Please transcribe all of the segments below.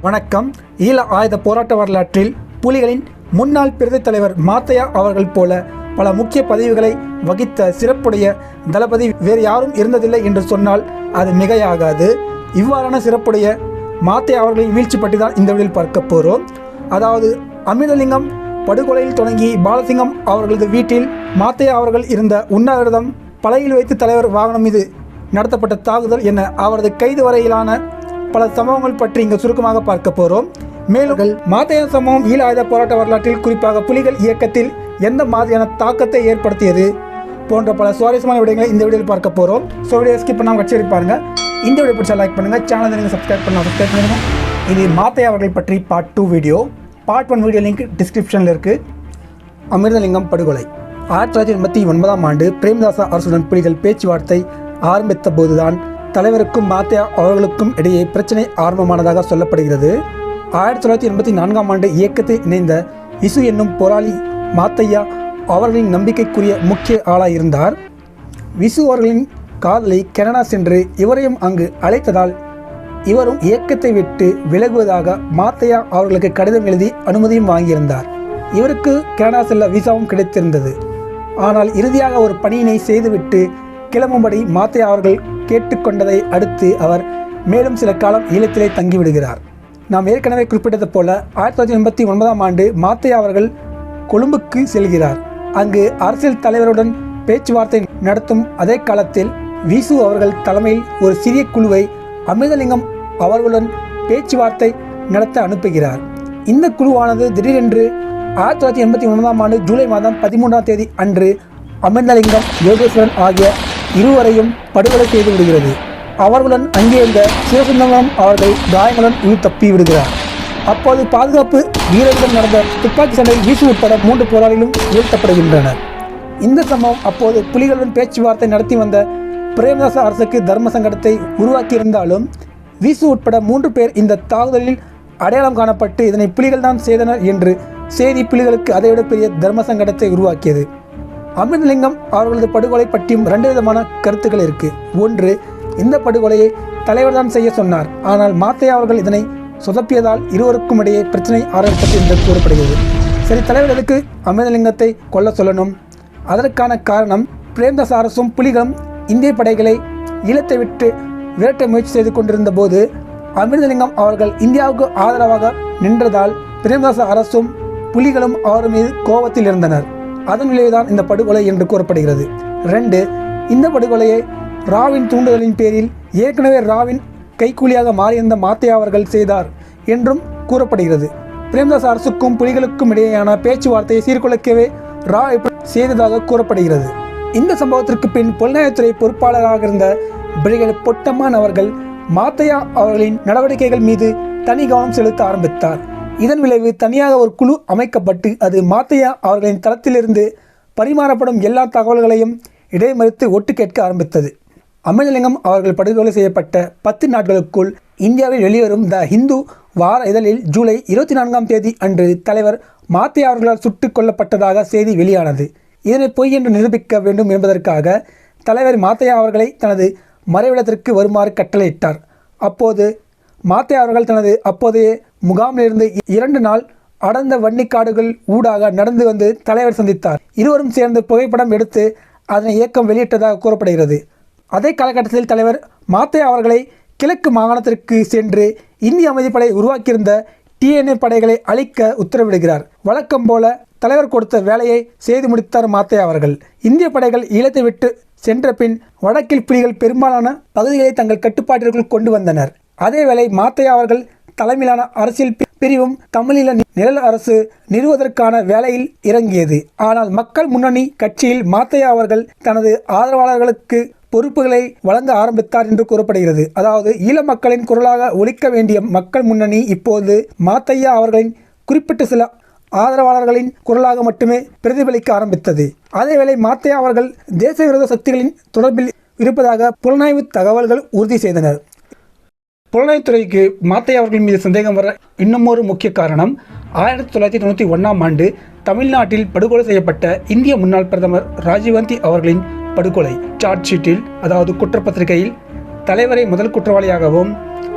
வணக்கம். ஈழ ஆயுத போராட்ட வரலாற்றில் புலிகளின் முன்னாள் பிரதி தலைவர் மாத்தையா அவர்கள் போல பல முக்கிய பதவிகளை வகித்த சிறப்புடைய தளபதி வேறு யாரும் இருந்ததில்லை என்று சொன்னால் அது மிகையாகாது. இவ்வாறான சிறப்புடைய மாத்தையா அவர்களின் வீழ்ச்சி பற்றி தான் இந்த வீடியோவில் பார்க்க போகிறோம். அதாவது அமிர்தலிங்கம் படுகொலையில் தொடங்கி பாலசிங்கம் அவர்களது வீட்டில் மாத்தையா அவர்கள் இருந்த உண்ணாவிரதம், பலையில் வைத்து தலைவர் வாகனம் மீது நடத்தப்பட்ட தாக்குதல் என அவரது கைது வரையிலான பல சம்பவங்கள் பற்றி இங்கு சுருக்கமாக பார்க்க போகிறோம். மேலும் மாத்தையா சம்பவம் ஈழ ஆயுத போராட்ட வரலாற்றில் குறிப்பாக புலிகள் இயக்கத்தில் எந்த மாதிரியான தாக்கத்தை ஏற்படுத்தியது போன்ற பல சுவாரஸ்யமான விடயங்களை இந்த வீடியோவில் பார்க்க போகிறோம். ஸோ வீடியோ ஸ்கிப் பண்ணாமல் கட்சி பாருங்க. இந்த வீடியோ பிடிச்சா லைக் பண்ணுங்கள், சேனலை நீங்கள் சப்ஸ்கிரைப் பண்ணுங்கள். இது மாத்தையா அவர்கள் பற்றி part 2 video. Part 1 video link டிஸ்கிரிப்ஷனில் இருக்குது. அமிர்தலிங்கம் படுகொலை 1989ஆம் ஆண்டு பிரேமதாச அரசுடன் புலிகள் பேச்சுவார்த்தை ஆரம்பித்த போதுதான் தலைவருக்கும் மாத்தையா அவர்களுக்கும் இடையே பிரச்சனை ஆரம்பமானதாக சொல்லப்படுகிறது. 1984ஆம் ஆண்டு இயக்கத்தில் இணைந்த விசு என்னும் போராளி மாத்தையா அவர்களின் நம்பிக்கைக்குரிய முக்கிய ஆளாக இருந்தார். விசு அவர்களின் காதலை கனடா சென்று இவரையும் அங்கு அழைத்ததால் இவரும் இயக்கத்தை விட்டு விலகுவதாக மாத்தையா அவர்களுக்கு கடிதம் எழுதி அனுமதியும் வாங்கியிருந்தார். இவருக்கு கனடா செல்ல விசாவும் கிடைத்திருந்தது. ஆனால் இறுதியாக ஒரு பணியினை செய்துவிட்டு கிளம்பும்படி மாத்தையா அவர்கள் கேட்டுக்கொண்டதை அடுத்து அவர் மேலும் சில காலம் ஈழத்திலே தங்கிவிடுகிறார். நாம் ஏற்கனவே குறிப்பிட்டது போல 1989ஆம் ஆண்டு மாத்தையா அவர்கள் கொழும்புக்கு செல்கிறார். அங்கு அரசியல் தலைவருடன் பேச்சுவார்த்தை நடத்தும் அதே காலத்தில் விசு அவர்கள் தலைமையில் ஒரு சிறிய குழுவை அமிர்தலிங்கம் அவர்களுடன் பேச்சுவார்த்தை நடத்த அனுப்புகிறார். இந்த குழுவானது திடீரென்று 1989ஆம் ஆண்டு ஜூலை மாதம் 13ஆம் தேதி அன்று அமிர்தலிங்கம், யோகேஸ்வரன் ஆகிய இருவரையும் படுகொலை செய்து விடுகிறது. அவர்களுடன் அங்கே இருந்த சிவசுந்தரம் அவர்கள் காயங்களுடன் உயிர் தப்பி விடுகிறார். அப்போது பாதுகாப்பு வீரர்களுடன் நடந்த துப்பாக்கி சண்டையில் வீசு உட்பட 3 போராளிகளும் வீழ்த்தப்படுகின்றனர். இந்த சம்பவம் அப்போது புலிகளுடன் பேச்சுவார்த்தை நடத்தி வந்த பிரேமதாச அரசுக்கு தர்ம சங்கடத்தை உருவாக்கியிருந்தாலும் வீசு உட்பட 3 பேர் இந்த தாக்குதலில் அடையாளம் காணப்பட்டு இதனை புலிகள் தான் செய்தனர் என்று செய்தி புலிகளுக்கு அதைவிட பெரிய தர்ம சங்கடத்தை உருவாக்கியது. அமிர்தலிங்கம் அவர்களது படுகொலை பற்றியும் 2 விதமான கருத்துக்கள் இருக்கு. ஒன்று, இந்த படுகொலையை தலைவர் தான் செய்ய சொன்னார், ஆனால் மாத்தையா அவர்கள் இதனை சொதப்பியதால் இருவருக்கும் இடையே பிரச்சனை ஆரம்பித்தது என்று கூறப்படுகிறது. சரி, தலைவர் எதுக்கு அமிர்தலிங்கத்தை கொல்ல சொல்லணும்? அதற்கான காரணம், பிரேமதாச அரசும் புலிகளும் இந்திய படைகளை ஈழத்தை விட்டு விரட்ட முயற்சி செய்து கொண்டிருந்த போது அமிர்தலிங்கம் அவர்கள் இந்தியாவுக்கு ஆதரவாக நின்றதால் பிரேமதாச அரசும் புலிகளும் அவர் மீது கோபத்தில் இருந்தனர். அதன் விளைவுதான் இந்த படுகொலை என்று கூறப்படுகிறது. 2, இந்த படுகொலையை ராவின் தூண்டுதலின் பேரில் ஏற்கனவே ராவின் கைக்கூலியாக மாறியிருந்த மாத்தையா அவர்கள் செய்தார் என்றும் கூறப்படுகிறது. பிரேமதாச அரசுக்கும் புலிகளுக்கும் இடையேயான பேச்சுவார்த்தையை சீர்குலைக்கவே ரா செய்ததாக கூறப்படுகிறது. இந்த சம்பவத்திற்கு பின் புலனாய்வுத்துறை பொறுப்பாளராக இருந்த பிரிகேடர் பொட்டம்மான் அவர்கள் மாத்தையா அவர்களின் நடவடிக்கைகள் மீது தனி கவனம் செலுத்த ஆரம்பித்தார். இதன் விளைவு தனியாக ஒரு குழு அமைக்கப்பட்டு அது மாத்தையா அவர்களின் தளத்திலிருந்து பரிமாறப்படும் எல்லா தகவல்களையும் இடைமறித்து ஒட்டு கேட்க ஆரம்பித்தது. அமிர்தலிங்கம் அவர்கள் படுகொலை செய்யப்பட்ட 10 நாட்களுக்குள் இந்தியாவில் வெளிவரும் த ஹிந்து வார இதழில் ஜூலை 24ஆம் தேதி அன்று தலைவர் மாத்தையா அவர்களால் சுட்டுக் கொல்லப்பட்டதாக செய்தி வெளியானது. இதனை பொய் என்று நிரூபிக்க வேண்டும் என்பதற்காக தலைவர் மாத்தையா அவர்களை தனது மறைவிடத்திற்கு வருமாறு கட்டளையிட்டார். அப்போது மாத்தையா அவர்கள் தனது அப்போதைய முகாமிலிருந்து 2 நாள் அடர்ந்த வன்னிக்காடுகள் ஊடாக நடந்து வந்து தலைவர் சந்தித்தார். இருவரும் சேர்ந்து புகைப்படம் எடுத்து அதனை இயக்கம் வெளியிட்டதாக கூறப்படுகிறது. அதே காலகட்டத்தில் தலைவர் மாத்தையா அவர்களை கிழக்கு மாகாணத்திற்கு சென்று இந்திய அமைதிப்படை உருவாக்கியிருந்த TNA படைகளை அழிக்க உத்தரவிடுகிறார். வழக்கம் போல தலைவர் கொடுத்த வேலையை செய்து முடித்தார் மாத்தையா அவர்கள். இந்திய படைகள் ஈழத்தை விட்டு சென்ற பின் வடக்கில் புலிகள் பெரும்பாலான பகுதிகளை தங்கள் கட்டுப்பாட்டிற்குள் கொண்டு வந்தனர். அதேவேளை மாத்தையா அவர்கள் தலைமையிலான அரசியல் பிரிவும் தமிழீழ நிழல் அரசு நிறுவுவதற்கான வேலையில் இறங்கியது. ஆனால் மக்கள் முன்னணி கட்சியில் மாத்தையா அவர்கள் தனது ஆதரவாளர்களுக்கு பொறுப்புகளை வழங்க ஆரம்பித்தார் என்று கூறப்படுகிறது. அதாவது ஈழ மக்களின் குரலாக ஒலிக்க வேண்டிய மக்கள் முன்னணி இப்போது மாத்தையா அவர்களின் குறிப்பிட்ட சில ஆதரவாளர்களின் குரலாக மட்டுமே பிரதிபலிக்க ஆரம்பித்தது. அதேவேளை மாத்தையா அவர்கள் தேச விரோத சக்திகளின் தொடர்பில் இருப்பதாக புலனாய்வு தகவல்கள் உறுதி செய்தனர். புலனாய்வுத்துறைக்கு மாத்தையா அவர்கள் மீது சந்தேகம் வர இன்னுமொரு முக்கிய காரணம் 1991ஆம் ஆண்டு தமிழ்நாட்டில் படுகொலை செய்யப்பட்ட இந்திய முன்னாள் பிரதமர் ராஜீவ்காந்தி அவர்களின் படுகொலை. சார்ஜ் ஷீட்டில், அதாவது குற்றப்பத்திரிகையில் தலைவரை முதல் குற்றவாளியாகவும்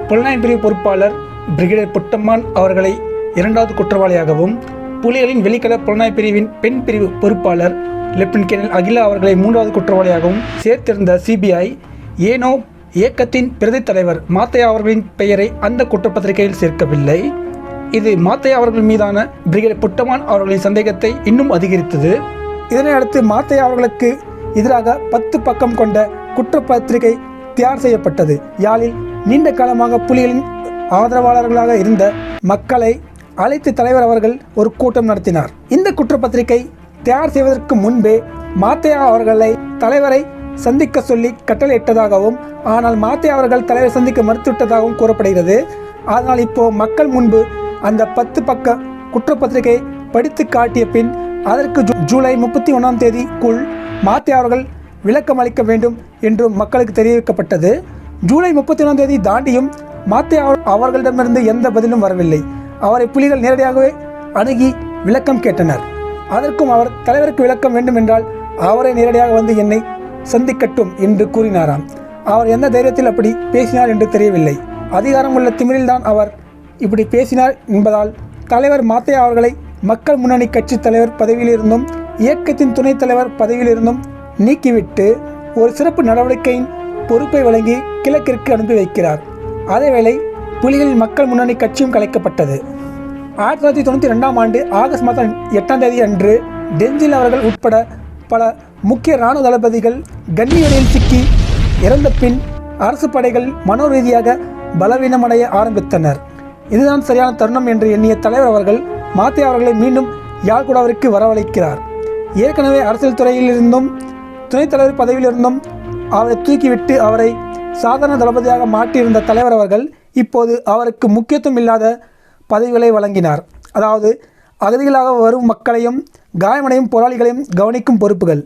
புலனாய்வு பிரிவு பொறுப்பாளர் பிரிகேடியர் பொட்டம்மான் அவர்களை இரண்டாவது குற்றவாளியாகவும், புலிகளின் வெளிக்கல புலனாய்வு பிரிவின் பெண் பிரிவு பொறுப்பாளர் லெப்டினன்ட் கேர்னல் அகிலா அவர்களை மூன்றாவது குற்றவாளியாகவும் சேர்த்திருந்த சிபிஐ ஏனோ இயக்கத்தின் பிரதி தலைவர் மாத்தையா அவர்களின் பெயரை அந்த குற்றப்பத்திரிகையில் சேர்க்கவில்லை. இது மாத்தையா அவர்கள் மீதான பிரிகேடியர் பொட்டம்மான் அவர்களின் சந்தேகத்தை இன்னும் அதிகரித்தது. இதனை அடுத்து மாத்தையா அவர்களுக்கு எதிராக 10 பக்கம் கொண்ட குற்றப்பத்திரிகை தயார் செய்யப்பட்டது. யாழில் நீண்ட காலமாக புலிகளின் ஆதரவாளர்களாக இருந்த மக்களை அழைத்து தலைவர் அவர்கள் ஒரு கூட்டம் நடத்தினார். இந்த குற்றப்பத்திரிகை தயார் செய்வதற்கு முன்பே மாத்தையா அவர்களை தலைவரை சந்திக்க சொல்லி கட்டளையிட்டதாகவும், ஆனால் மாத்தையா அவர்கள் தலைவரை சந்திக்க மறுத்துவிட்டதாகவும் கூறப்படுகிறது. அதனால் இப்போ மக்கள் முன்பு அந்த 10 பக்க குற்றப்பத்திரிகை படித்து காட்டிய பின் அதற்கு ஜூலை 31ஆம் தேதிக்குள் மாத்தையா அவர்கள் விளக்கம் அளிக்க வேண்டும் என்றும் மக்களுக்கு தெரிவிக்கப்பட்டது. ஜூலை 31ஆம் தேதி தாண்டியும் மாத்தையா அவர்களிடமிருந்து எந்த பதிலும் வரவில்லை. அவரை புலிகள் நேரடியாகவே அணுகி விளக்கம் கேட்டனர். அதற்கும் அவர் தலைவருக்கு விளக்கம் வேண்டும் என்றால் அவரை நேரடியாக வந்து என்னை சந்திக்கட்டும் என்று கூறினாராம். அவர் எந்த தைரியத்தில் அப்படி பேசினார் என்று தெரியவில்லை. அதிகாரம் உள்ள திமிரில்தான் அவர் இப்படி பேசினார் என்பதால் தலைவர் மாத்தையா அவர்களை மக்கள் முன்னணி கட்சி தலைவர் பதவியிலிருந்தும் இயக்கத்தின் துணைத் தலைவர் பதவியிலிருந்தும் நீக்கிவிட்டு ஒரு சிறப்பு நடவடிக்கையின் பொறுப்பை வழங்கி கிழக்கிற்கு அனுப்பி வைக்கிறார். அதேவேளை புலிகளின் மக்கள் முன்னணி கட்சியும் கலைக்கப்பட்டது. 1992ஆம் ஆண்டு ஆகஸ்ட் மாதம் 8ஆம் தேதி அன்று டென்சில் அவர்கள் உட்பட பல முக்கிய இராணுவ தளபதிகள் கன்னிவெடியில் சிக்கி இறந்த பின் அரசு படைகள் மனோரீதியாக பலவீனமடைய ஆரம்பித்தனர். இதுதான் சரியான தருணம் என்று எண்ணிய தலைவர் அவர்கள் மாத்தையா அவர்களை மீண்டும் யாழ்குடாவிற்கு வரவழைக்கிறார். ஏற்கனவே அரசியல் துறையிலிருந்தும் துணைத் தலைவர் பதவியிலிருந்தும் அவரை தூக்கிவிட்டு அவரை சாதாரண தளபதியாக மாற்றியிருந்த தலைவர் அவர்கள் இப்போது அவருக்கு முக்கியத்துவம் இல்லாத பதவிகளை வழங்கினார். அதாவது அகதிகளாக வரும் மக்களையும் காயமடையும் போராளிகளையும் கவனிக்கும் பொறுப்புகள்.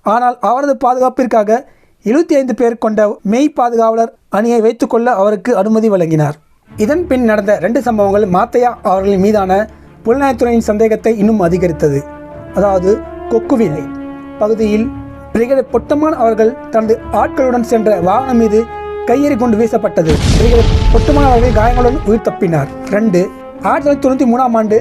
ஆனால் அவரது பாதுகாப்பிற்காக 75 பேர் கொண்ட மெய் பாதுகாவலர் அணியை வைத்துக்கொள்ள அவருக்கு அனுமதி வழங்கினார். இதன் பின் நடந்த 2 சம்பவங்கள் மாத்தையா அவர்களின் மீதான புலனாய்வுத்துறையின் சந்தேகத்தை இன்னும் அதிகரித்தது. அதாவது கொக்குவில் பகுதியில் பிரிகேடியர் பொட்டம்மான் அவர்கள் தனது ஆட்களுடன் சென்ற வாகனம் மீது கையெறி கொண்டு வீசப்பட்டது. பிரிகேடியர் பொட்டம்மான் அவர்கள் காயங்களுடன் உயிர் தப்பினார். 2. 1993ஆம் ஆண்டு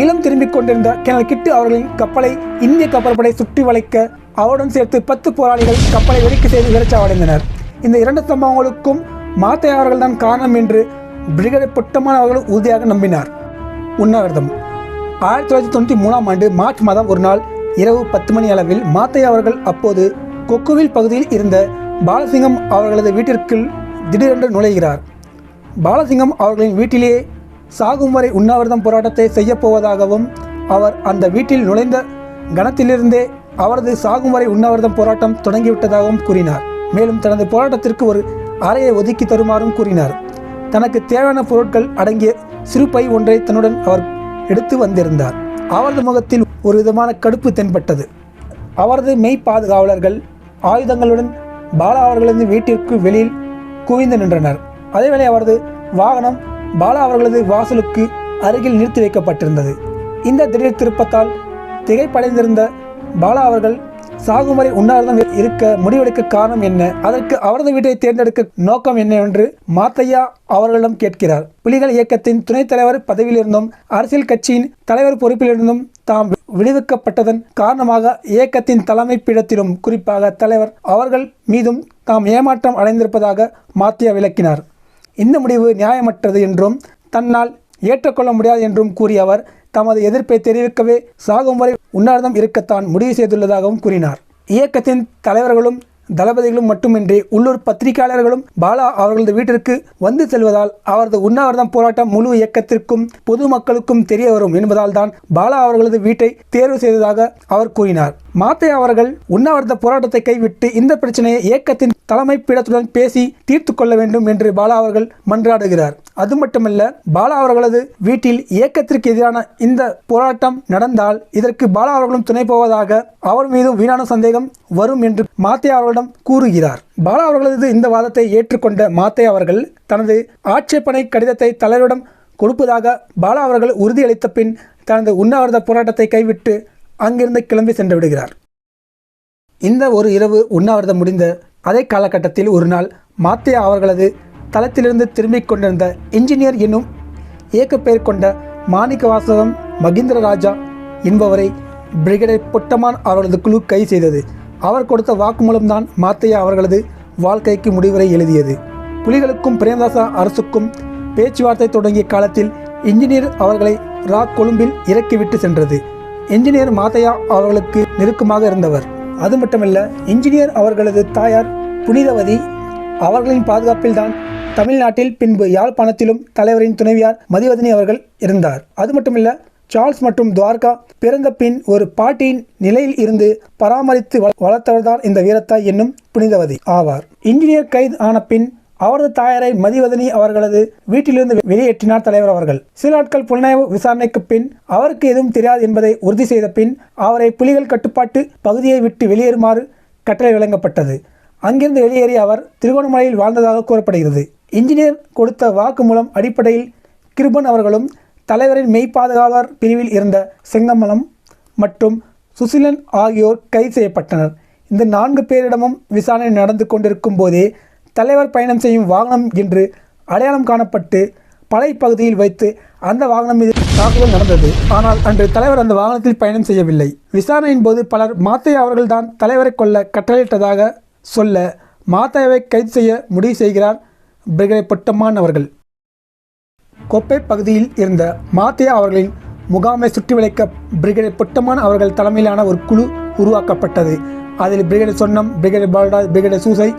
ஈழம் திரும்பிக் கொண்டிருந்த கேர்னல் கிட்டு அவர்களின் கப்பலை இந்திய கப்பற்படை சுற்றி வளைக்க அவருடன் சேர்த்து 10 போராளிகள் கப்பலை வெடிக்க செய்து விரட்சாவடைந்தனர். இந்த 2 சம்பவங்களுக்கும் மாத்தையா அவர்கள் தான் காரணம் என்று பிரிகேடியர் பொட்டம்மான் அவர்கள் உறுதியாக நம்பினார். உண்ணாவிரதம் 1993ஆம் ஆண்டு மார்ச் மாதம் ஒரு நாள் இரவு 10 மணி அளவில் மாத்தையா அவர்கள் அப்போது கொக்குவில் பகுதியில் இருந்த பாலசிங்கம் அவர்களது வீட்டிற்குள் திடீரென்று நுழைகிறார். பாலசிங்கம் அவர்களின் வீட்டிலேயே சாகும் வரை உண்ணாவிரதம் போராட்டத்தை செய்யப்போவதாகவும், அவர் அந்த வீட்டில் நுழைந்த கணத்திலிருந்தே அவரது சாகும் வரை உண்ணாவிரதம் போராட்டம் தொடங்கிவிட்டதாகவும் கூறினார். மேலும் தனது போராட்டத்திற்கு ஒரு அறையை ஒதுக்கி தருமாறும் கூறினார். தனக்கு தேவையான பொருட்கள் அடங்கிய சிறு பை ஒன்றை தன்னுடன் அவர் எடுத்து வந்திருந்தார். அவரது முகத்தில் ஒரு விதமான கடுப்பு தென்பட்டது. அவரது மெய் பாதுகாவலர்கள் ஆயுதங்களுடன் பாலா அவர்களது வீட்டிற்கு வெளியில் குவிந்து நின்றனர். அதேவேளை அவரது வாகனம் பாலா அவர்களது வாசலுக்கு அருகில் நிறுத்தி வைக்கப்பட்டிருந்தது. இந்த திடீர் திருப்பத்தால் திகைப்படைந்திருந்த பாலா அவர்கள் சாகும் வரை உண்ணாவிரதம் இருக்க முடிவெடுக்க காரணம் என்ன, அதற்கு அவரது வீட்டை தேர்ந்தெடுக்க நோக்கம் என்ன என்று மாத்தையா அவர்களிடம் கேட்கிறார். புலிகள் இயக்கத்தின் துணைத் தலைவர் பதவியிலிருந்தும் அரசியல் கட்சியின் தலைவர் பொறுப்பிலிருந்தும் தாம் விடுவிக்கப்பட்டதன் காரணமாக இயக்கத்தின் தலைமை பீடத்திலும் குறிப்பாக தலைவர் அவர்கள் மீதும் தாம் ஏமாற்றம் அடைந்திருப்பதாக மாத்தையா விளக்கினார். இந்த முடிவு நியாயமற்றது என்றும் தன்னால் ஏற்றுக்கொள்ள முடியாது என்றும் கூறிய அவர் தமது எதிர்ப்பை தெரிவிக்கவே சாகும் வரை உண்ணாவிரதம் இருக்கத்தான் முடிவு செய்துள்ளதாகவும் கூறினார். இயக்கத்தின் தலைவர்களும் தளபதிகளும் மட்டுமின்றி உள்ளூர் பத்திரிகையாளர்களும் பாலா அவர்களது வீட்டிற்கு வந்து செல்வதால் அவரது உண்ணாவிரதம் போராட்டம் முழு இயக்கத்திற்கும் பொதுமக்களுக்கும் தெரிய வரும் என்பதால் தான் பாலா அவர்களது வீட்டை தேர்வு செய்ததாக அவர் கூறினார். மாத்தையா அவர்கள் உண்ணாவிரத போராட்டத்தை கைவிட்டு இந்த பிரச்சனையை இயக்கத்தின் தலைமை பீடத்துடன் பேசி தீர்த்து கொள்ள வேண்டும் என்று பாலா அவர்கள் மன்றாடுகிறார். அது மட்டுமல்ல, பாலா அவர்களது வீட்டில் இயக்கத்திற்கு எதிரான இந்த போராட்டம் நடந்தால் இதற்கு பாலா அவர்களும் துணை போவதாக அவர் மீதும் வீணான சந்தேகம் வரும் என்று மாத்தையா அவர்களிடம் கூறுகிறார். பாலா அவர்களது இந்த வாதத்தை ஏற்றுக்கொண்ட மாத்தையா அவர்கள் தனது ஆட்சேபனை கடிதத்தை தலைவரிடம் கொடுப்பதாக பாலா அவர்கள் உறுதியளித்த பின் தனது உண்ணாவிரத போராட்டத்தை கைவிட்டு அங்கிருந்து கிளம்பி சென்று விடுகிறார். இந்த ஒரு இரவு உண்ணாவிரதம் முடிந்த அதே காலகட்டத்தில் ஒரு நாள் மாத்தையா அவர்களது தளத்திலிருந்து திரும்பிக் கொண்டிருந்த இன்ஜினியர் என்னும் இயக்கப்பெயர் கொண்ட மாணிக்கவாசகம் மகிந்திர ராஜா என்பவரை பிரிகேடியர் பொட்டமான் அவர்களது குழு கைது செய்தது. அவர் கொடுத்த வாக்குமூலம்தான் மாத்தையா அவர்களது வாழ்க்கைக்கு முடிவுரை எழுதியது. புலிகளுக்கும் பிரேமதாச அரசுக்கும் பேச்சுவார்த்தை தொடங்கிய காலத்தில் இன்ஜினியர் அவர்களை கொழும்பில் இறக்கிவிட்டு சென்றது. இன்ஜினியர் மாத்தையா அவர்களுக்கு நெருக்கமாக இருந்தவர். அது மட்டுமல்ல, இன்ஜினியர் அவர்களது தாயார் புனிதவதி அவர்களின் பாதுகாப்பில்தான் தமிழ்நாட்டில் பின்பு யாழ்ப்பாணத்திலும் தலைவரின் துணைவியார் மதிவதனி அவர்கள் இருந்தார். அது மட்டுமல்ல, சார்ல்ஸ் மற்றும் துவார்கா பிறந்த பின் ஒரு பாட்டியின் நிலையில் இருந்து பராமரித்து வளர்த்தவர்தான் இந்த வீரத்தாய் என்னும் புனிதவதி ஆவார். இன்ஜினியர் கைது ஆன பின் அவரது தாயாரை மதிவதனி அவர்களது வீட்டிலிருந்து வெளியேற்றினார் தலைவர் அவர்கள். சில நாட்கள் புலனாய்வு விசாரணைக்கு பின் அவருக்கு எதுவும் தெரியாது என்பதை உறுதி செய்த பின் அவரை புலிகள் கட்டுப்பாட்டு பகுதியை விட்டு வெளியேறுமாறு கட்டளை வழங்கப்பட்டது. அங்கிருந்து வெளியேறி அவர் திருகோணமலையில் வாழ்ந்ததாக கூறப்படுகிறது. இன்ஜினியர் கொடுத்த வாக்கு மூலம் அடிப்படையில் கிருபன் அவர்களும் தலைவரின் மெய்ப்பாதுகாவலர் பிரிவில் இருந்த செங்கமலம் மற்றும் சுசிலன் ஆகியோர் கைது செய்யப்பட்டனர். இந்த 4 பேரிடமும் விசாரணை நடந்து கொண்டிருக்கும் போதே தலைவர் பயணம் செய்யும் வாகனம் என்று அடையாளம் காணப்பட்டு பலை பகுதியில் வைத்து அந்த வாகனம் மீது தாக்குதல் நடந்தது. ஆனால் அன்று தலைவர் அந்த வாகனத்தில் பயணம் செய்யவில்லை. விசாரணையின் போது பலர் மாத்தையா அவர்கள்தான் தலைவரை கொல்ல கட்டளையிட்டதாக சொல்ல மாத்தையாவை கைது செய்ய முடிவு செய்கிறார் பிரிகேடியர் பொட்டமான் அவர்கள். கொப்பை பகுதியில் இருந்த மாத்தையா அவர்களின் முகாமை சுற்றி வளைக்க பிரிகேடியர் பொட்டமான் அவர்கள் தலைமையிலான ஒரு குழு உருவாக்கப்பட்டது. அதில் brigadier Sornam, brigadier Balraj, brigadier Soosai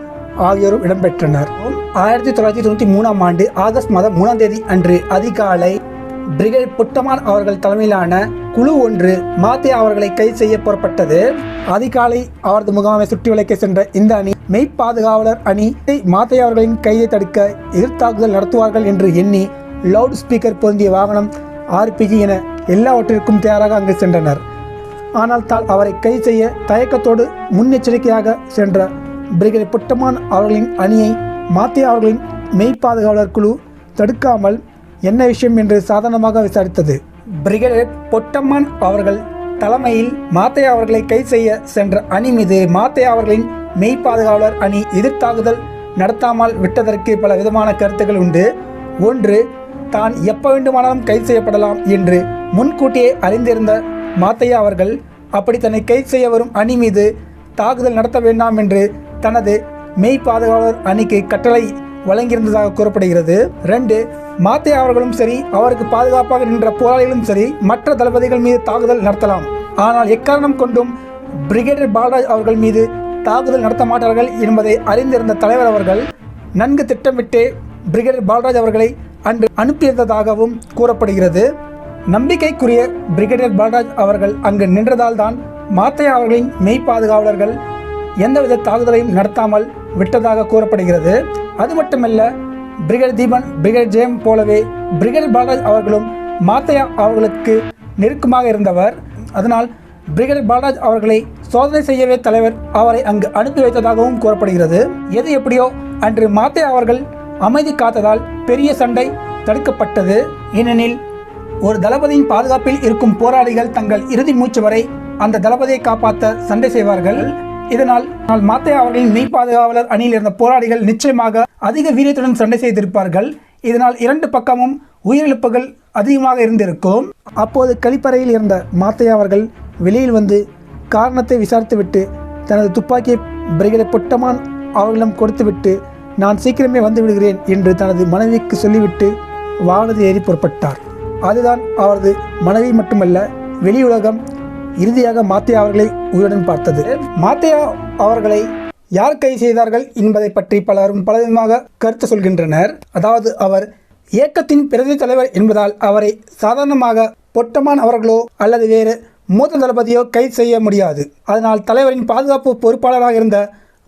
ஆகியோரும் இடம்பெற்றனர். 1993 ஆண்டு ஆகஸ்ட் மாதம் 3ஆம் தேதி அன்று அதிகாலை பிரிகேடியர் பொட்டமான் அவர்கள் தலைமையிலான குழு ஒன்று மாத்தையா அவர்களை கைது செய்ய புறப்பட்டது. அதிகாலை அவரது முகாமை சுற்றி வளைக்க சென்ற இந்த அணி மெய்ப்பாதுகாவலர் அணி மாத்தையா அவர்களின் கைதை தடுக்க எதிர்த்தாக்குதல் நடத்துவார்கள் என்று எண்ணி லவுட் ஸ்பீக்கர் பொருந்திய வாகனம், RPG என எல்லாவற்றிற்கும் தயாராக அங்கு சென்றனர். ஆனால் அவரை கைது செய்ய தயக்கத்தோடு முன்னெச்சரிக்கையாக சென்ற பிரிகேடியர் பொட்டமான் அவர்களின் அணியை மாத்தையா அவர்களின் மெய்ப்பாதுகாவலர் குழு தடுக்காமல் என்ன விஷயம் என்று சாதாரணமாக விசாரித்தது. பிரிகேடியர் பொட்டமான் அவர்கள் தலைமையில் மாத்தையா அவர்களை கைது செய்ய சென்ற அணி மீது மாத்தையா அவர்களின் மெய்ப்பாதுகாவலர் அணி எதிர்த்தாக்குதல் நடத்தாமல் விட்டதற்கு பல விதமான கருத்துக்கள் உண்டு. ஒன்று, தான் எப்ப வேண்டுமானாலும் கைது செய்யப்படலாம் என்று முன்கூட்டியே அறிந்திருந்த மாத்தையா அவர்கள் அப்படி தன்னை கைது செய்ய வரும் அணி மீது தாக்குதல் நடத்த வேண்டாம் என்று தனது மெய்ப்பாதுகாவலர் அணிக்கு கட்டளை வழங்கியிருந்ததாக கூறப்படுகிறது. 2, மாத்தையா அவர்களும் சரி, அவருக்கு பாதுகாப்பாக நின்ற போராளிகளும் சரி, மற்ற தளபதிகள் மீது தாக்குதல் நடத்தலாம். ஆனால் எக்காரணம் கொண்டும் பிரிகேடியர் பால்ராஜ் அவர்கள் மீது தாக்குதல் நடத்த மாட்டார்கள் என்பதை அறிந்திருந்த தலைவர் அவர்கள் நன்கு திட்டமிட்டு பிரிகேடியர் பால்ராஜ் அவர்களை அன்று அனுப்பியிருந்ததாகவும் கூறப்படுகிறது. நம்பிக்கைக்குரிய பிரிகேடியர் பால்ராஜ் அவர்கள் அங்கு நின்றதால் தான் மாத்தையா அவர்களின் மெய்ப்பாதுகாவலர்கள் எந்தவித தாக்குதலையும் நடத்தாமல் விட்டதாக கூறப்படுகிறது. அது மட்டுமல்ல, பிரிகேடியர் தீபன், பிரிகேடியர் ஜெயம் போலவே பிரிகேடியர் பால்ராஜ் அவர்களும் மாத்தையா அவர்களுக்கு நெருக்கமாக இருந்தவர். அதனால் பிரிகேடியர் பால்ராஜ் அவர்களை சோதனை செய்யவே தலைவர் அவரை அங்கு அனுப்பி வைத்ததாகவும் கூறப்படுகிறது. எது எப்படியோ அன்று மாத்தையா அவர்கள் அமைதி காத்ததால் பெரிய சண்டை தடுக்கப்பட்டது. ஏனெனில் ஒரு தளபதியின் பாதுகாப்பில் இருக்கும் போராளிகள் தங்கள் இறுதி மூச்சு வரை அந்த தளபதியை காப்பாற்ற சண்டை செய்வார்கள். இதனால் மாத்தையா அவர்களின் மெய்ப்பாதுகாவலர் அணியில் இருந்த போராளிகள் நிச்சயமாக அதிக வீரியத்துடன் சண்டை செய்திருப்பார்கள். இதனால் 2 பக்கமும் உயிரிழப்புகள் அதிகமாக இருந்திருக்கும். அப்போது கழிப்பறையில் இருந்த மாத்தையா அவர்கள் வெளியில் வந்து காரணத்தை விசாரித்துவிட்டு தனது துப்பாக்கியை பிரிகேடியர் பொட்டமான் அவர்களிடம் கொடுத்துவிட்டு, நான் சீக்கிரமே வந்து விடுகிறேன் என்று தனது மனைவிக்கு சொல்லிவிட்டு வாகனத்தில் ஏறி புறப்பட்டார். அதுதான் அவரது மனைவி மட்டுமல்ல, வெளியுலகம் இறுதியாக மாத்தையா அவர்களை உயிருடன் பார்த்தது. மாத்தையா அவர்களை யார் கைது செய்தார்கள் என்பதை பற்றி பலரும் பலவிதமாக கருத்து சொல்கின்றனர். அதாவது, அவர் இயக்கத்தின் பிரதி தலைவர் என்பதால் அவரை சாதாரணமாக பொட்டமான் அவர்களோ அல்லது வேறு மூத்த தளபதியோ கைது செய்ய முடியாது. அதனால் தலைவரின் பாதுகாப்பு பொறுப்பாளராக இருந்த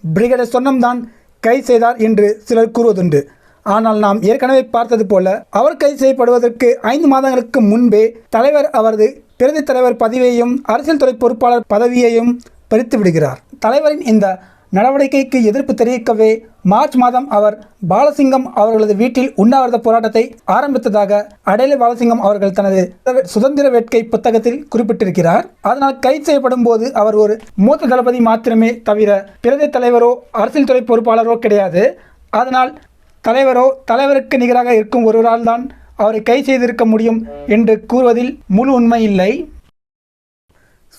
பிரிகேடியர் சொன்னம்தான் கைது செய்தார் என்று சிலர் கூறுவதுண்டு. ஆனால் நாம் ஏற்கனவே பார்த்தது போல அவர் கைது செய்யப்படுவதற்கு 5 மாதங்களுக்கு முன்பே தலைவர் அவரது பிரதி தலைவர் பதவியையும் அரசியல் துறை பொறுப்பாளர் பதவியையும் பறித்து விடுகிறார். தலைவரின் இந்த நடவடிக்கைக்கு எதிர்ப்பு தெரிவிக்கவே மார்ச் மாதம் அவர் பாலசிங்கம் அவர்களது வீட்டில் உண்ணாவிரத போராட்டத்தை ஆரம்பித்ததாக அடையாள பாலசிங்கம் அவர்கள் தனது சுதந்திர வேட்கை புத்தகத்தில் குறிப்பிட்டிருக்கிறார். அதனால் கைது செய்யப்படும் போது அவர் ஒரு மூத்த தளபதி மாத்திரமே தவிர பிரதி தலைவரோ அரசியல் துறை பொறுப்பாளரோ கிடையாது. அதனால் தலைவருக்கு நிகராக இருக்கும் ஒருவரால் தான் அவரை கை செய்திருக்க முடியும் என்று கூறுவதில் முழு உண்மை இல்லை.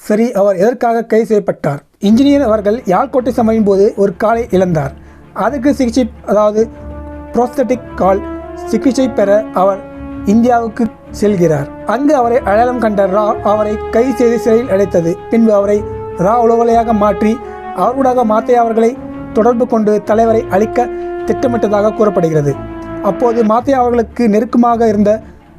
சரி, அவர் எதற்காக கைது செய்யப்பட்டார்? இன்ஜினியர் அவர்கள் யாழ்கோட்டை சமையும் போது ஒரு காலை இழந்தார். அதுக்கு சிகிச்சை, அதாவது புரோஸ்தட்டிக் கால் சிகிச்சை பெற அவர் இந்தியாவுக்கு செல்கிறார். அங்கு அவரை அடையாளம் கண்ட ரா அவரை கைது செய்து சிறையில் அடைத்தது. பின்பு அவரை ரா உளவலையாக மாற்றி அவர்களாக மாத்தையா அவர்களை தொடர்பு கொண்டு தலைவரை அழிக்க திட்டமிட்டதாக கூறப்படுகிறது. அப்போது மாத்தையா அவர்களுக்கு நெருக்கமாக இருந்த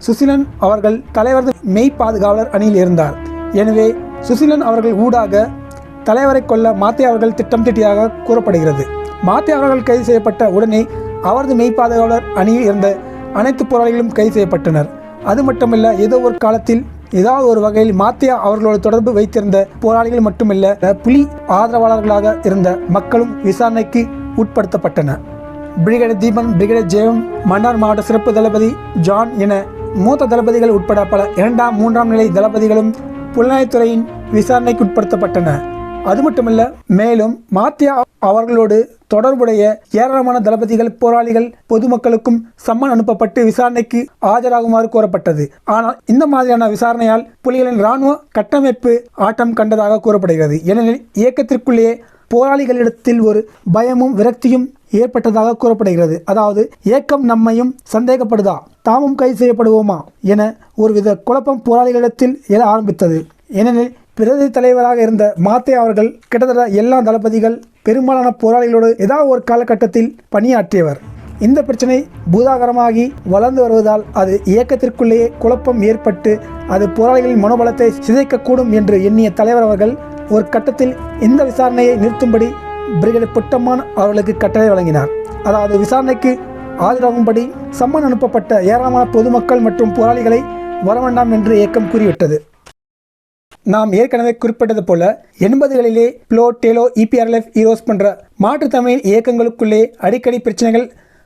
சுசிலன் அவர்கள் தலைவர் மெய் பாதுகாவலர் அணியில் இருந்தார். எனவே சுசிலன் அவர்கள் ஊடாக தலைவரை கொல்ல மாத்தையா அவர்கள் திட்டம் தீட்டியதாக கூறப்படுகிறது. மாத்தையா அவர்கள் கைது செய்யப்பட்ட உடனே அவரது மெய் பாதுகாவலர் அணியில் இருந்த அனைத்து போராளிகளும் கைது செய்யப்பட்டனர். அது மட்டுமல்ல, ஏதோ ஒரு காலத்தில் ஏதாவது ஒரு வகையில் மாத்தையா அவர்களோடு தொடர்பு வைத்திருந்த போராளிகள் மட்டுமல்ல, புலி ஆதரவாளர்களாக இருந்த மக்களும் விசாரணைக்கு உட்படுத்தப்பட்டனர். பிரிகேடர் தீபன், பிரிகேடர் ஜெயம், மன்னார் மாவட்ட சிறப்பு தளபதி ஜான் என மூத்த தளபதிகள் உட்பட பல 2ஆம் 3ஆம் நிலை தளபதிகளும் புலனாய்வுத்துறையின் விசாரணைக்கு உட்படுத்தப்பட்டனர். அது மட்டுமல்ல, மேலும் மாத்தையா அவர்களோடு தொடர்புடைய ஏராளமான தளபதிகள், போராளிகள், பொதுமக்களுக்கும் சம்மன் அனுப்பப்பட்டு விசாரணைக்கு ஆஜராகுமாறு கோரப்பட்டது. ஆனால் இந்த மாதிரியான விசாரணையால் புலிகளின் இராணுவ கட்டமைப்பு ஆட்டம் கண்டதாக கூறப்படுகிறது. ஏனெனில் இயக்கத்திற்குள்ளேயே போராளிகளிடத்தில் ஒரு பயமும் விரக்தியும் ஏற்பட்டதாக கூறப்படுகிறது. அதாவது, இயக்கம் நம்மையும் சந்தேகப்படுதா, தாமும் கைது செய்யப்படுவோமா என ஒருவித குழப்பம் போராளிகளிடத்தில் எழ ஆரம்பித்தது. ஏனெனில் பிரதி தலைவராக இருந்த மாத்தையா அவர்கள் கிட்டத்தட்ட எல்லா தளபதிகள், பெரும்பாலான போராளிகளோடு ஏதாவது ஒரு காலகட்டத்தில் பணியாற்றியவர். இந்த பிரச்சனை பூதாகரமாகி வளர்ந்து வருவதால் அது இயக்கத்திற்குள்ளேயே குழப்பம் ஏற்பட்டு அது போராளிகளின் மனோபலத்தை சிதைக்கக்கூடும் என்று எண்ணிய தலைவர் அவர்கள் ஒரு கட்டத்தில் இந்த விசாரணையை நிறுத்தும்படி பிரிகேடர் பொட்டம்மான் அவர்களுக்கு கட்டளை வழங்கினார். அதாவது, விசாரணைக்கு ஆஜராகும்படி சம்மன் அனுப்பப்பட்ட ஏராளமான பொதுமக்கள் மற்றும் போராளிகளை வரவேண்டாம் என்று இயக்கம் கூறிவிட்டது. நாம் ஏற்கனவே குறிப்பிட்டது போல 80களிலே ப்ளோ, டேலோ, இபிஆர்எல்எஃப், ஈரோஸ் போன்ற மாற்று தமிழ் இயக்கங்களுக்குள்ளே அடிக்கடி பிரச்சனைகள்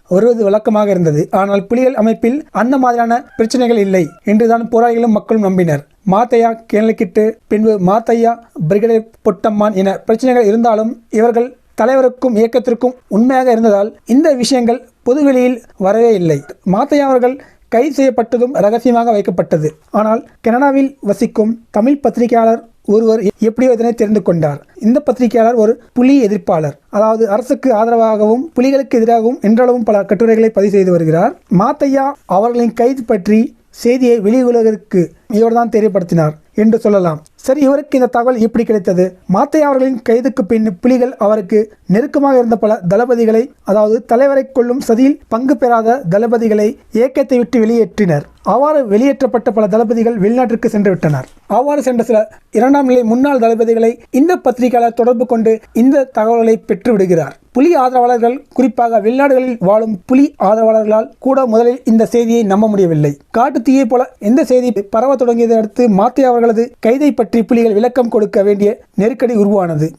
வருவது வழக்கமாக இருந்தது. ஆனால் புலிகள் அமைப்பில் அந்த மாதிரியான பிரச்சனைகள் இல்லை என்றுதான் போராளிகளும் மக்களும் நம்பினர். மாத்தையா, கேனல்கிட்டு, பின்பு மாத்தையா, பிரிகேடர் பொட்டம்மான் என பிரச்சனைகள் இருந்தாலும் இவர்கள் தலைவருக்கும் இயக்கத்திற்கும் உண்மையாக இருந்ததால் இந்த விஷயங்கள் பொதுவெளியில் வரவே இல்லை. மாத்தையா அவர்கள் கைது செய்யப்பட்டதும் ரகசியமாக வைக்கப்பட்டது. ஆனால் கனடாவில் வசிக்கும் தமிழ் பத்திரிகையாளர் ஒருவர் எப்படியோ இதனை தெரிந்து கொண்டார். இந்த பத்திரிகையாளர் ஒரு புலி எதிர்ப்பாளர். அதாவது, அரசுக்கு ஆதரவாகவும் புலிகளுக்கு எதிராகவும் என்றளவும் பல கட்டுரைகளை பதிவு செய்து வருகிறார். மாத்தையா அவர்களின் கைது பற்றி செய்தியை வெளி உலகிற்கு இவர்தான் தெரியப்படுத்தினார் என்று சொல்லலாம். சரி, இவருக்கு இந்த தகவல் எப்படி கிடைத்தது? மாத்தையா அவர்களின் கைதுக்கு பின் புலிகள் அவருக்கு நெருக்கமாக இருந்த பல தளபதிகளை, அதாவது தலைவரை கொள்ளும் சதியில் பங்கு பெறாத தளபதிகளை இயக்கத்தை விட்டு வெளியேற்றினர். அவ்வாறு வெளியேற்றப்பட்ட பல தளபதிகள் வெளிநாட்டிற்கு சென்று விட்டனர். அவ்வாறு சென்ற சில 2ஆம் நிலை முன்னாள் தளபதிகளை இந்த பத்திரிகையாளர் தொடர்பு கொண்டு இந்த தகவல்களை பெற்று விடுகிறார். புலி ஆதரவாளர்கள், குறிப்பாக வெளிநாடுகளில் வாழும் புலி ஆதரவாளர்களால் கூட முதலில் இந்த செய்தியை நம்ப முடியவில்லை. காட்டு தீயை போல இந்த செய்தி பரவ தொடங்கியதை அடுத்து மாத்தையா அவர்களது கைதை பற்றி புலிகள் விளக்கம் கொடுக்க வேண்டிய நெருக்கடி உருவானது.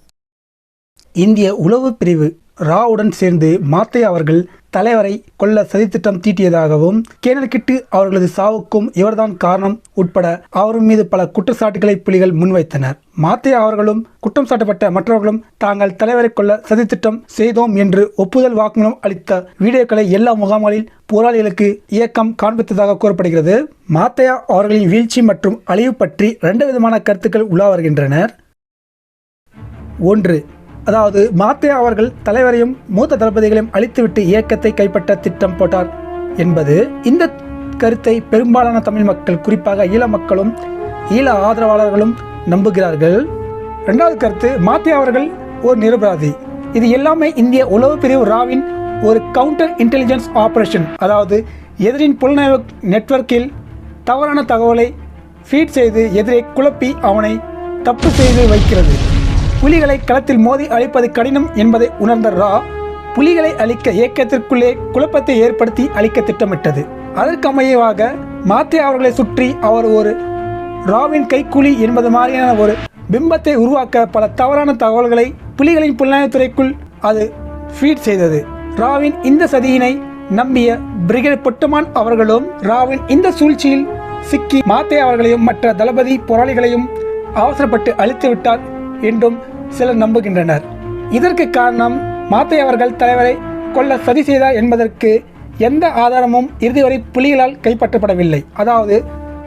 இந்திய உளவு பிரிவு ராவுடன் சேர்ந்து மாத்தையா அவர்கள் தலைவரை கொல்ல சதித்திட்டம் தீட்டியதாகவும், கேனல்கிட்டு அவர்களது சாவுக்கும் இவர்தான் காரணம் உட்பட அவர் மீது பல குற்றச்சாட்டுகளை புலிகள் முன்வைத்தனர். மாத்தையா அவர்களும் குற்றம் சாட்டப்பட்ட மற்றவர்களும் தாங்கள் தலைவரை கொல்ல சதித்திட்டம் செய்தோம் என்று ஒப்புதல் வாக்குமூலம் அளித்த வீடியோக்களை எல்லா முகாம்களில் போராளிகளுக்கு இயக்கம் காண்பித்ததாக கூறப்படுகிறது. மாத்தையா அவர்களின் வீழ்ச்சி மற்றும் அழிவு பற்றி 2 விதமான கருத்துக்கள் உலா வருகின்றனர். ஒன்று, அதாவது மாத்தையா அவர்கள் தலைவரையும் மூத்த தளபதிகளையும் அழித்துவிட்டு இயக்கத்தை கைப்பற்ற திட்டம் போட்டார் என்பது. இந்த கருத்தை பெரும்பாலான தமிழ் மக்கள், குறிப்பாக ஈழ மக்களும் ஈழ ஆதரவாளர்களும் நம்புகிறார்கள். 2வது கருத்து, மாத்தையா அவர்கள் ஒரு நிரபராதி. இது எல்லாமே இந்திய உளவு பிரிவு ராவின் ஒரு கவுண்டர் இன்டெலிஜென்ஸ் ஆபரேஷன். அதாவது, எதிரின் புலனாய்வு நெட்வொர்க்கில் தவறான தகவலை ஃபீட் செய்து எதிரை குழப்பி அவனை தப்பு செய்து வைக்கிறது. புலிகளை களத்தில் மோதி அழிப்பது கடினம் என்பதை உணர்ந்த ரா புலிகளை அழிக்க இயக்கத்திற்குள்ளே குழப்பத்தை ஏற்படுத்தி அழிக்க திட்டமிட்டது. அதற்கு அமையவாக மாத்தையா அவர்களை சுற்றி அவர் ஒரு ராவின் கைக்கூலி என்பது மாதிரியான ஒரு பிம்பத்தை உருவாக்க பல தவறான தகவல்களை புலிகளின் புலனாய்வுத்துறைக்குள் அது ஃபீட் செய்தது. ராவின் இந்த சதியினை நம்பிய பிரிகேடர் பொட்டமான் அவர்களும் ராவின் இந்த சூழ்ச்சியில் சிக்கி மாத்தையா அவர்களையும் மற்ற தளபதி போராளிகளையும் அவசரப்பட்டு அழித்து விட்டார் என்றும் சிலர் நம்புகின்றனர். இதற்கு காரணம் மாத்தையா அவர்கள் தலைவரை கொல்ல சதி செய்தார் என்பதற்கு எந்த ஆதாரமும் இறுதி வரை புலிகளால் கைப்பற்றப்படவில்லை. அதாவது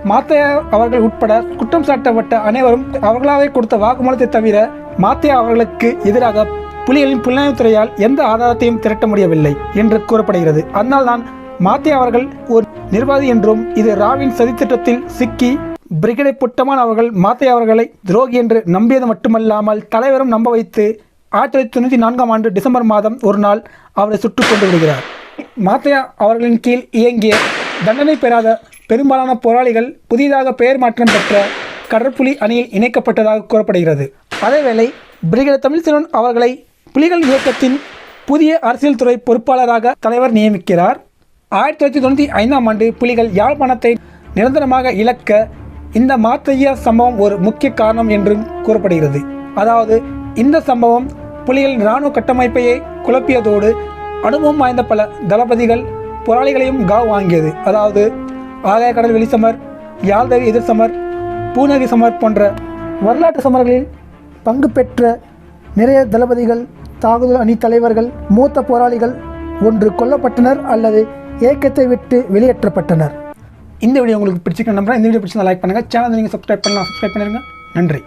மாத்தையா அவர்கள் உட்பட குற்றம் சாட்டப்பட்ட அனைவரும் அவர்களாகவே கொடுத்த வாக்குமூலத்தை தவிர மாத்தையா அவர்களுக்கு எதிராக புலிகளின் புலனாய்வுத்துறையால் எந்த ஆதாரத்தையும் திரட்ட முடியவில்லை என்று கூறப்படுகிறது. அதனால் தான் மாத்தையா அவர்கள் ஒரு நிர்வாகி என்றும் இது ராவின் சதித்திட்டத்தில் சிக்கி பிரிகேடியர் புட்டமான் அவர்கள் மாத்தையா அவர்களை துரோகி என்று நம்பியது மட்டுமல்லாமல் தலைவரும் நம்ப வைத்து 1994 ஆண்டு டிசம்பர் மாதம் ஒரு நாள் அவரை சுட்டுக் கொண்டு விடுகிறார். மாத்தையா அவர்களின் கீழ் இயங்கிய தண்டனை பெறாத பெரும்பாலான போராளிகள் புதிதாக பெயர் மாற்றம் பெற்ற கடற்புலி அணியில் இணைக்கப்பட்டதாக கூறப்படுகிறது. அதேவேளை பிரிகேடியர் தமிழ்செல்வன் அவர்களை புலிகள் இயக்கத்தின் புதிய அரசியல் துறை பொறுப்பாளராக தலைவர் நியமிக்கிறார். 1995 ஆண்டு புலிகள் யாழ்ப்பாணத்தை நிரந்தரமாக இழக்க இந்த மாத்தையா சம்பவம் ஒரு முக்கிய காரணம் என்றும் கூறப்படுகிறது. அதாவது இந்த சம்பவம் புலிகளின் இராணுவ கட்டமைப்பையே குழப்பியதோடு அனுபவம் வாய்ந்த பல தளபதிகள் போராளிகளையும் காவ் வாங்கியது. அதாவது ஆகாய கடல் வெளிசமர், யாழ்தேவி எதிர் சமர், பூநகரி சமர் போன்ற வரலாற்று சமர்களில் பங்கு பெற்ற நிறைய தளபதிகள், தாக்குதல் அணி தலைவர்கள், மூத்த போராளிகள் ஒன்று கொல்லப்பட்டனர் அல்லது இயக்கத்தை விட்டு வெளியேற்றப்பட்டனர். இந்த வீடியோ உங்களுக்கு பிடிச்சிருக்க நம்புறேன். இந்த வீடியோ பிடிச்சிருந்தா லைக் பண்ணுங்கள். சேனல் நீங்கள் சப்ஸ்கிரைப் பண்ணலாம், சப்ஸ்கிரைப் பண்ணிடுங்க. நன்றி.